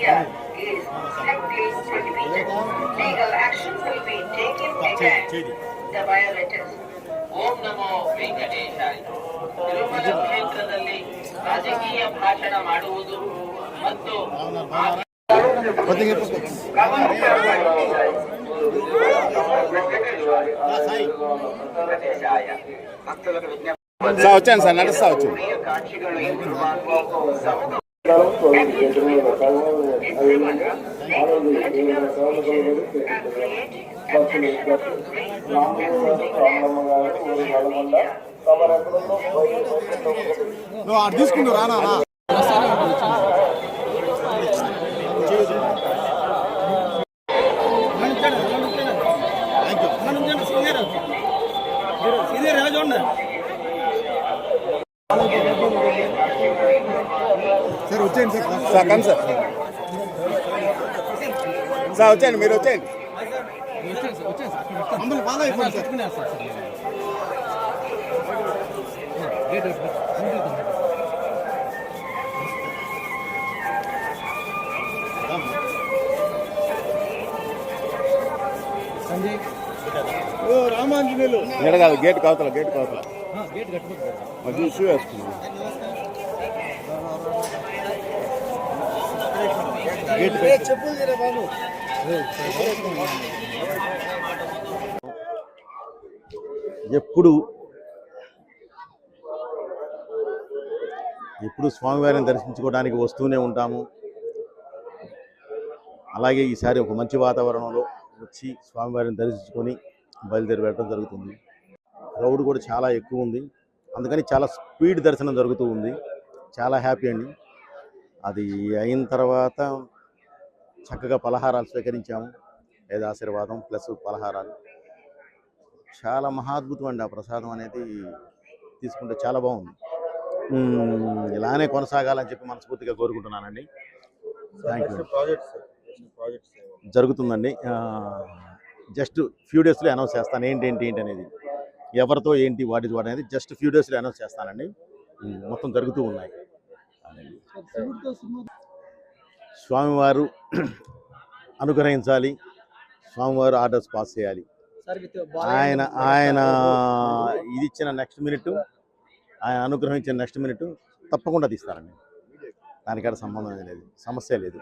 media is strictly prohibited. Legal action will be taken against the violators. ಓಂ ನಮೋ ವೆಂಕಟೇಶಾಯ. ತಿರುಮಲ ಕ್ಷೇತ್ರದಲ್ಲಿ ರಾಜಕೀಯ ಭಾಷಣ ಮಾಡುವುದು ಮತ್ತು వచ్చాను సార్ నడుస్తా వచ్చాను నువ్వు తీసుకుంటూ రానా సార్ వచ్చేయండి సార్ కానీ సార్ సార్ వచ్చేయండి మీరు వచ్చేయండి మమ్మల్ని బాగా అయిపోయింది సార్ రామాంజనేయులు కాదు గేట్ కావతల అది ఇష్యూ వేసుకున్నాం ఎప్పుడు స్వామివారిని దర్శించుకోవడానికి వస్తూనే ఉంటాము. అలాగే ఈసారి ఒక మంచి వాతావరణంలో వచ్చి స్వామివారిని దర్శించుకొని బయలుదేరి వెళ్ళడం జరుగుతుంది. క్రౌడ్ కూడా చాలా ఎక్కువ ఉంది, అందుకని చాలా స్పీడ్ దర్శనం జరుగుతూ ఉంది. చాలా హ్యాపీ అండి. అది అయిన తర్వాత చక్కగా పలహారాలు స్వీకరించాము. వేదాశీర్వాదం ప్లస్ పలహారాలు చాలా మహాద్భుతం అండి. ఆ ప్రసాదం అనేది తీసుకుంటే చాలా బాగుంది. ఇలానే కొనసాగాలని చెప్పి మనస్ఫూర్తిగా కోరుకుంటున్నానండి. Thank you. జరుగుతుందండి. జస్ట్ ఫ్యూ డేస్లో అనౌన్స్ చేస్తాను ఏంటి అనేది, ఎవరితో ఏంటి వాట్ ఇస్ వాట్ అనేది జస్ట్ ఫ్యూ డేస్లో అనౌన్స్ చేస్తానండి. మొత్తం జరుగుతూ ఉన్నాయి. స్వామివారు అనుగ్రహించాలి, స్వామివారు ఆర్డర్స్ పాస్ చేయాలి. ఆయన ఇది ఇచ్చిన నెక్స్ట్ మినిట్, ఆయన అనుగ్రహించిన నెక్స్ట్ మినిట్ తప్పకుండా తీస్తారండి. దానికాడ సంబంధం లేదు, సమస్య లేదు.